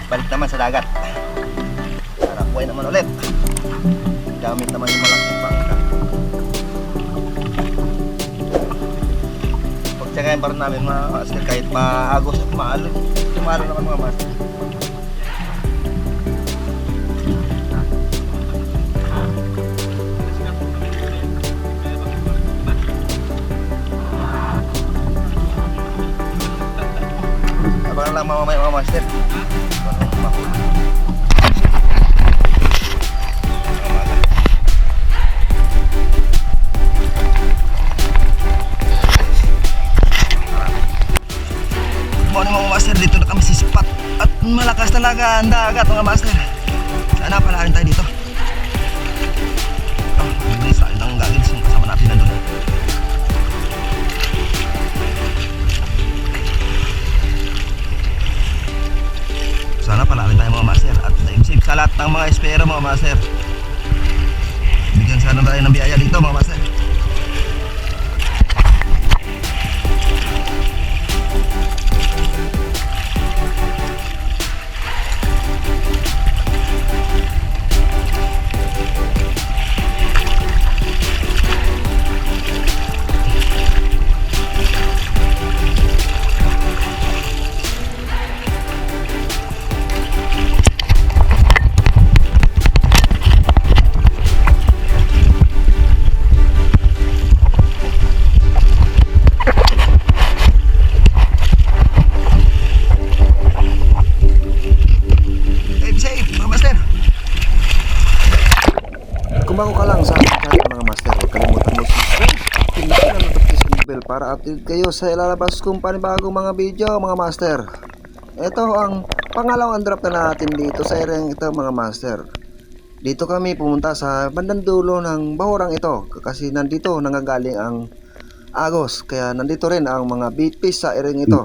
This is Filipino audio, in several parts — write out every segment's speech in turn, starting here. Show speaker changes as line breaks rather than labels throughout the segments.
balik naman sa dagat para kuhay naman ulit gamit naman yung malaking bangka. Pagtsagayin pa rin namin mga master kahit maagos at maalon. Tumalo naman mga master. Abangan lang mamamaya mga master. Morning mga master, dito na kami sa spot at malakas talaga ang dagat mga master. Sana pala rin tayo dito. Hindi sa akin ang gagawin yung kasama natin na doon. Sana pala rin tayo mga master at safe sa lahat ng mga espero mga master. Bigyan sana tayo ng biyaya dito mga master. Kung bago ka lang sa aking channel mga master, huwag kalimutan mo subscribe, pindutin ang notification bell para update kayo sa ilalabas kong panibagong mga video mga master. Ito ang pangalawang drop na natin dito sa area ito mga master. Dito kami pumunta sa bandang dulo ng bahurang ito kasi nandito nanggagaling ang agos, kaya nandito rin ang mga bitfish sa area ito.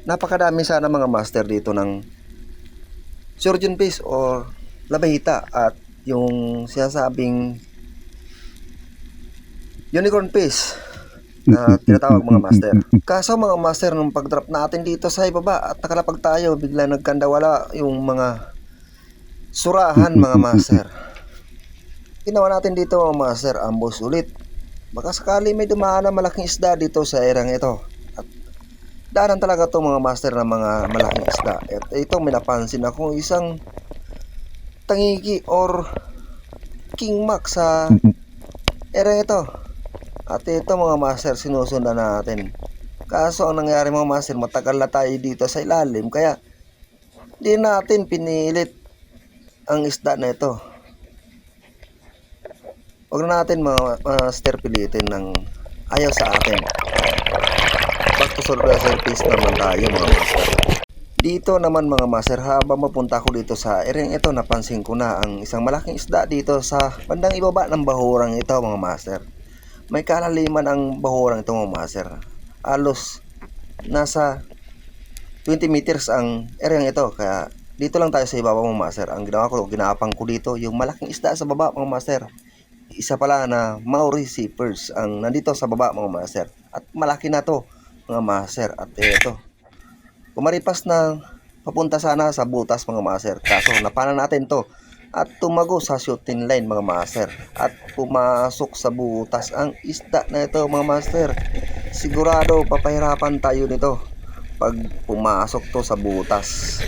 Napakadami sana mga master dito ng surgeon fish o labahita at yung sinasabing unicorn fish na tinatawag mga master. Kaso mga master, nung pag-drop natin dito sa ibaba at nakalapag tayo, bigla nagkandawala yung mga surahan mga master. Ginawa natin dito mga master, ambos ulit. Baka sakali may dumaan na malaking isda dito sa erang ito. At daanan talaga to mga master ng mga malaking isda. At ito may napansin ako isang tangigi or king max sa area ito. At ito mga master, sinusundan natin. Kaso ang nangyari mga master, matagal na tayo dito sa ilalim, kaya di natin pinilit ang isda na ito. Huwag na natin mga master pilitin ng ayaw sa atin. Back to surface naman tayo mga master. Dito naman mga master, habang mapunta ko dito sa area ito, napansin ko na ang isang malaking isda dito sa bandang ibaba ng bahurang ito mga master. May kalaliman ang bahurang ito mga master. Halos nasa 20 meters ang area ito, kaya dito lang tayo sa ibaba mga master. Ang ginawa ko, ginapang ko dito yung malaking isda sa baba mga master. Isa pala na Maori Seepers ang nandito sa baba mga master. At malaki na to mga master. At ito, kumaripas na papunta sana sa butas mga master, kaso napana natin to at tumago sa shooting line mga master at pumasok sa butas ang isda na ito mga master. Sigurado papahirapan tayo nito pag pumasok to sa butas.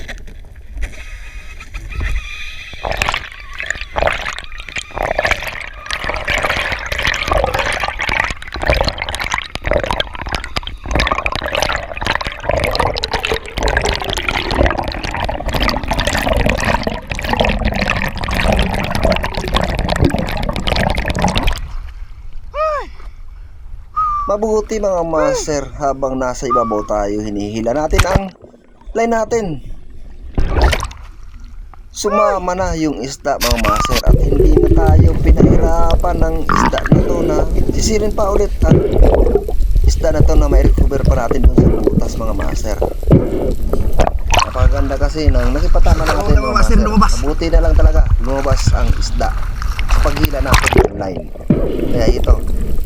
Mabuti mga master, habang nasa ibabaw tayo, hinihila natin ang line natin. Sumama na yung isda mga master at hindi na tayo pinahirapan ng isda na to na sisirin pa ulit at isda na to na may recover pa natin dun sa butas mga master. Napakaganda kasi nang nakipatama natin mga master. Mabuti na lang talaga lumabas ang isda sa paghila natin ng line. Kaya ito,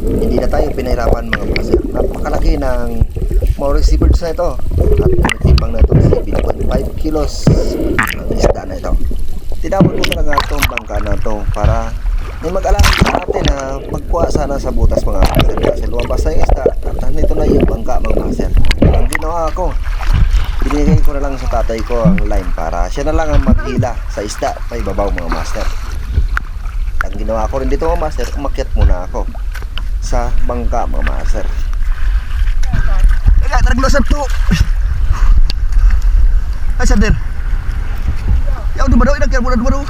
hindi na tayo pinahirapan mga master. Napakalaki ng more receivers na ito at tumitimbang na ito 7.5 kilos ang isda na ito. Tinawag ko talaga itong bangka na ito para may mag-alam sa atin na pagkuha sana sa butas mga master kasi lumabas na yung isda at nandito na yung bangka mga master. Ang ginawa ko, binigay ko na lang sa tatay ko ang line para siya na lang ang maghila sa isda pa ibabaw mga master. Ang ginawa ko rin dito mga master, umakyat muna ako sa bangka mga master. Terglosak tuh. Ay sadir. Ya udah baru idak ya baru.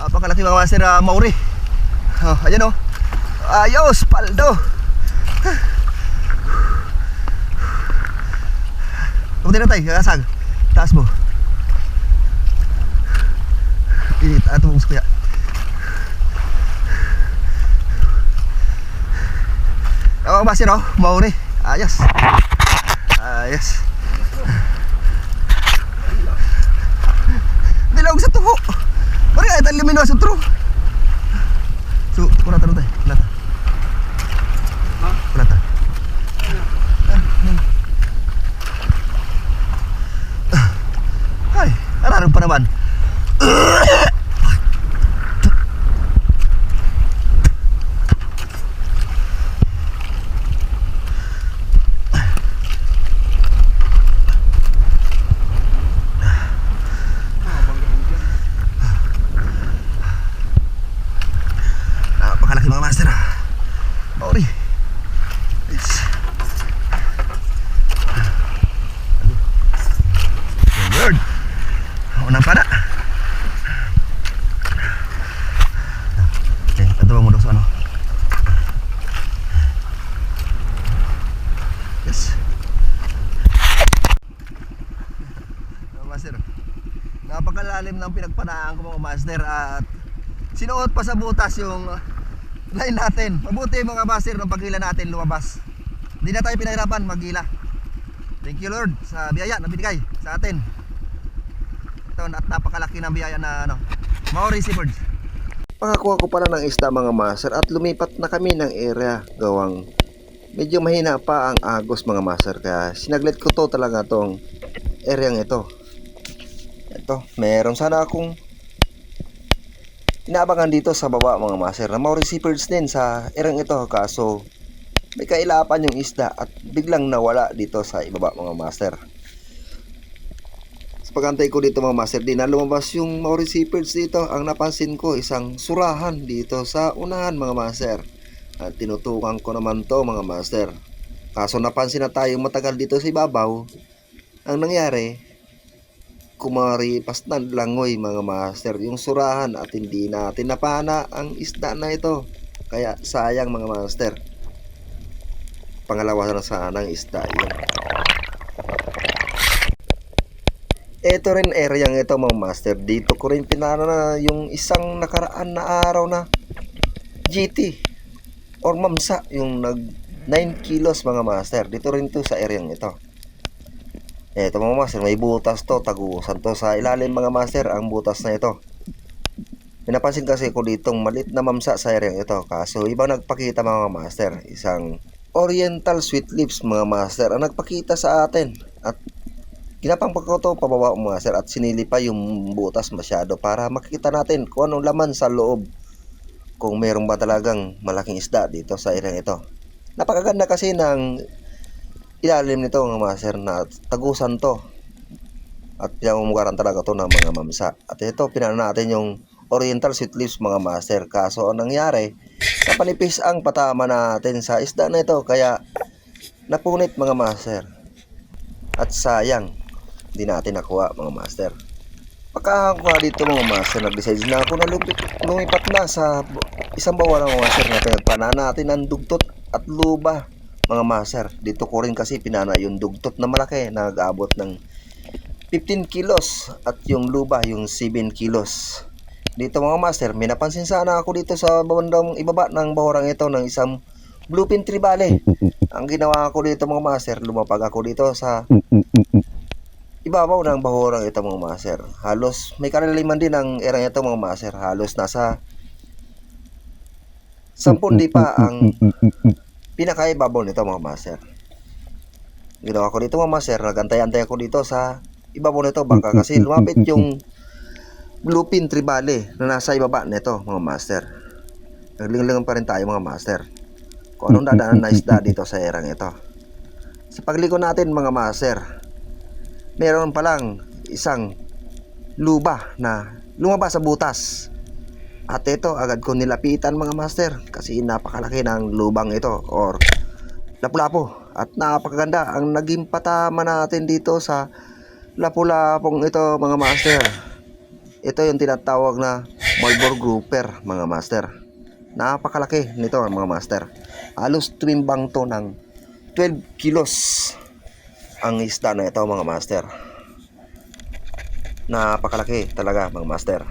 Apakah laki mga master Mauri? Oh, ayan oh. Ayos, paldo. Kamu na tayo, kakasag. Taas mo. Init, ato mong kuya. Ako ba no? Mauri. Ayos. Ayos. Dilawag sa tuho. Mari ay tayo lumino sa tuho. So, kurata tayo. Kulata. Kulata. Ay, ararong pa naman. Napakalaki mga master. Mauri. Yes. Lord. Unang pana. Okay, ito ba mo daw sa ano? Yes. Master. Napakalalim ng pinagpanaan ko mga master at sinuot pa sa butas yung line natin. Mabuti mga master ng paghila natin lumabas. Hindi na tayo pinahirapan maghila. Thank you Lord sa biyaya na binigay sa atin. At napakalaki ng biyaya na ano, Mauri Seabirds. Pakakuha ko pala ng isda mga master at lumipat na kami ng area gawang medyo mahina pa ang agos mga master kaya sinaglit ko to talaga tong areang ito. Ito, meron sana akong inaabangan dito sa baba mga master na Mauri Seabirds din sa areang ito kaso may kailapan yung isda at biglang nawala dito sa ibaba mga master. Pagantay ko dito mga master, di na lumabas yung Mauri Seabirds dito. Ang napansin ko isang surahan dito sa unahan mga master. At tinutukan ko naman to mga master. Kaso napansin na tayo matagal dito sa ibabaw. Ang nangyari, kumaripas na langoy mga master yung surahan at hindi natin napana ang isda na ito. Kaya sayang mga master. Pangalawa na sana ang isda yun. Ito rin area ito mga master. Dito ko rin pinana na yung isang nakaraan na araw na GT or mamsa yung nag 9 kilos mga master. Dito rin to sa area ito. Ito mga master, may butas to, tagusan to sa ilalim mga master ang butas na ito. Pinapansin kasi ko ditong malit na mamsa sa area ito. Kaso ibang nagpakita mga master, isang Oriental Sweet Lips mga master ang nagpakita sa atin. At ginapangpag ko to pababa mga sir at sinili pa yung butas masyado para makikita natin kung anong laman sa loob. Kung mayroong ba talagang malaking isda dito sa area ito. Napakaganda kasi ng ilalim nito mga sir na tagusan to. At pinamumugaran talaga to ng mga mamsa. At ito pinana natin yung Oriental Sweet Lips mga master. Kaso ang nangyari, napanipis ang patama natin sa isda na ito kaya napunit mga master. At sayang hindi natin nakuha mga master. Pagkakakuha dito mga master, nag-decide na ako na lumipat na sa isang bawa ng mga master na pinagpana natin ang dugtot at luba mga master. Dito ko rin kasi pinana yung dugtot na malaki na nag-abot ng 15 kilos at yung luba yung 7 kilos. Dito mga master, may napansin sana ako dito sa bandang ibaba ng bahurang ito ng isang bluefin tribale. Ang ginawa ko dito mga master, lumapag ako dito sa ibabaw ng bahurang ito mga master. Halos may kalaliman din ang erang ito mga master. Halos nasa 10 lipa ang pinakaibabaw nito mga master. Ginawa ko dito mga master, nagantay-antay ako dito sa ibabaw nito baka kasi lumapit yung bluefin tribale na nasa ibaba nito mga master. Naglingalingan pa rin tayo mga master kung anong dadaanan na isda dito sa erang ito. Sa pagliko natin mga master, meron palang isang luba na lumabas sa butas. At ito agad ko nilapitan mga master kasi napakalaki ng lubang ito or lapu-lapo. At napakaganda ang naging patama natin dito sa lapu-lapong ito mga master. Ito yung tinatawag na Marlboro grouper mga master. Napakalaki nito mga master. Halos tumimbang to ng 12 kilos ang isda na ito mga master. Napakalaki talaga mga master.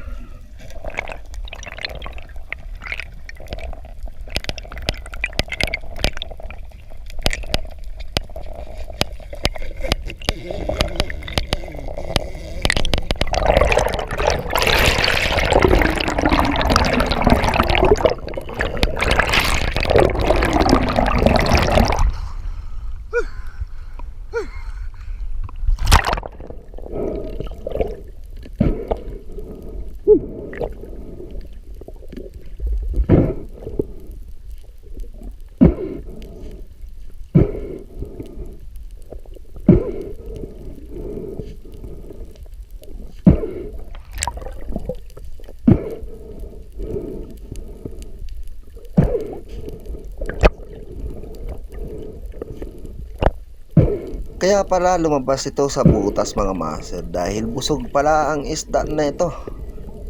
Kaya pala lumabas ito sa butas mga master dahil busog pala ang isda na ito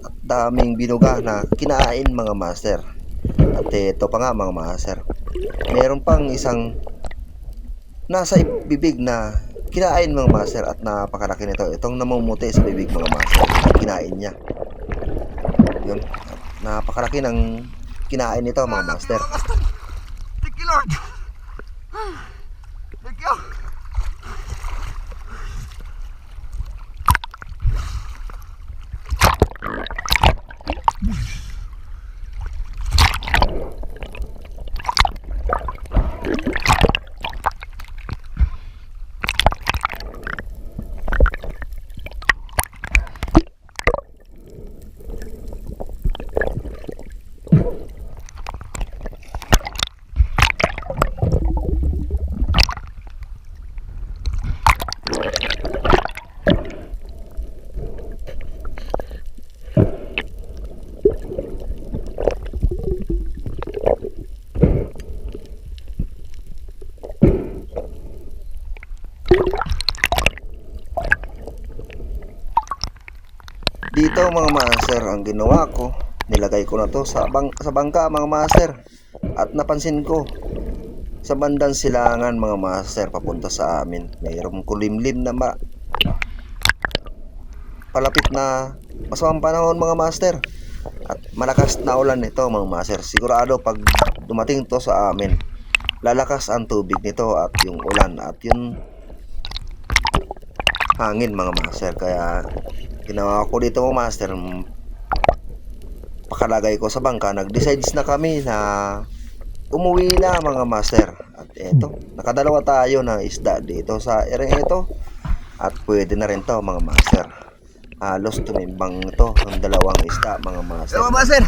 at daming binuga na kinain mga master. At ito pa nga mga master, meron pang isang nasa bibig na kinain mga master at napakalaki nito. Itong namumuti sa bibig mga master, kinain niya. Yun, at napakalaki ng kinain nito mga master.
Thank you Lord. Thank you.
Dito mga master, ang ginawa ko, nilagay ko na to sa bangka mga master. At napansin ko sa bandang silangan mga master papunta sa amin, mayroong kulimlim na palapit na masamang panahon mga master. At malakas na ulan nito mga master. Sigurado pag dumating to sa amin, lalakas ang tubig nito at yung ulan at yung hangin mga master. Kaya ginawa ko dito mga master, pakalagay ko sa bangka, nag-decides na kami na umuwi na mga master. At eto, nakadalawa tayo ng isda dito sa area ito. At pwede na rin to mga master. Halos tumimbang ito ng dalawang isda mga master.
Mga master,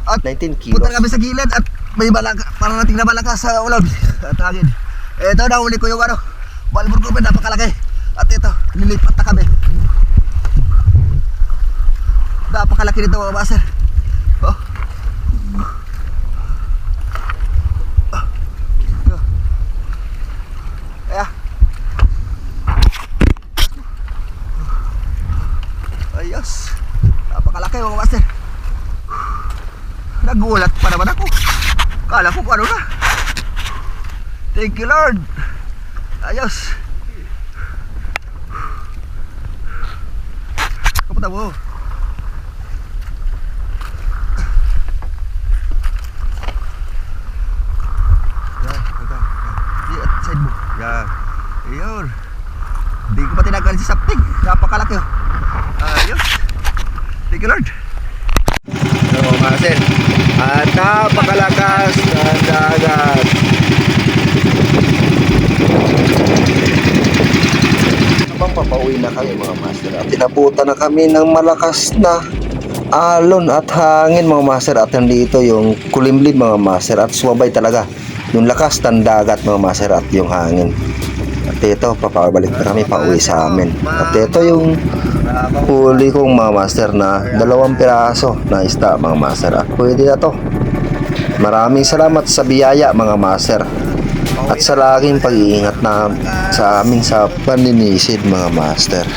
at
19 kilos.
punta kami sa gilid at may balaka, parating na balakas sa ulan at hangin. Ito na huli ko yung Marlboro grouper, napakalaki. At ito, nilipat na kami. Napakalaki nito mga master. Oh. Ayan. Ayos. Napakalaki mga master. Nagulat pa naman ako. Kala ko kung ano na. Thank you Lord. Ayos. Kapunta mo. Yan. Ayun. Hindi ko pa tinagal si Sap.
Napakalakas ng dagat. Habang papauwi na kami mga master at tinabutan na kami ng malakas na alon at hangin mga master at nandito yung kulimlim mga master at sumabay talaga yung lakas ng dagat mga master at yung hangin. At ito, papabalik na kami pauwi sa amin. At ito yung huli kong mga master na 2 piraso na isda mga master at pwede na to. Maraming salamat sa biyaya mga master at sa laging pag-iingat na sa amin sa paninisid mga master.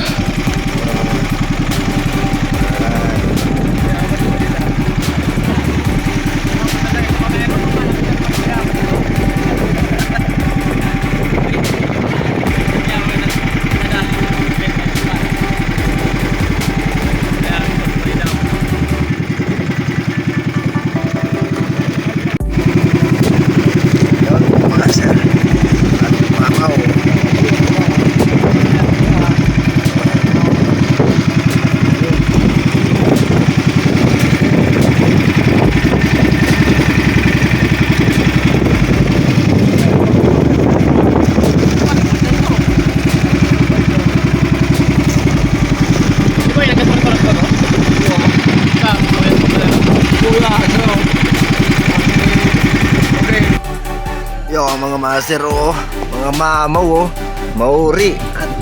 Yo mga master oh, mga mamaw oh, mauri at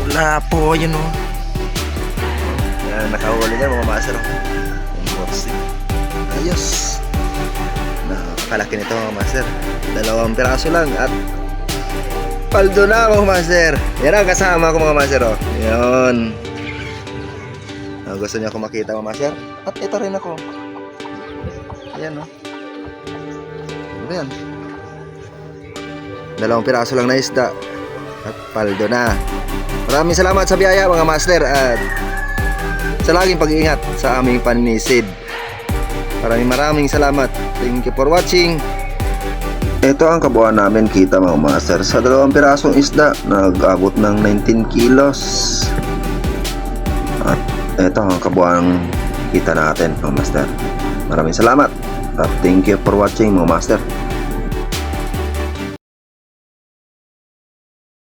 wala po yun oh. Yan, nakahuli niya mga master oh. Yung morsi. Ayos. Napakalaki nito mga master. 2 piraso lang at paldo na mga master. Yan ang kasama ko mga master oh. Yan. Gusto niyo ako makita mga master? At ito rin ako. Ayan oh. Ano yan? 2 piraso lang na isda at paldo na. Maraming salamat sa biyaya mga master at sa laging pag-iingat sa aming paninisid. Maraming salamat. Thank you for watching. Ito ang kabuuan namin kita mga master sa 2 pirasong isda nag-abot ng 19 kilos. At ito ang kabuuan kita natin mga master. Maraming salamat at thank you for watching mga master.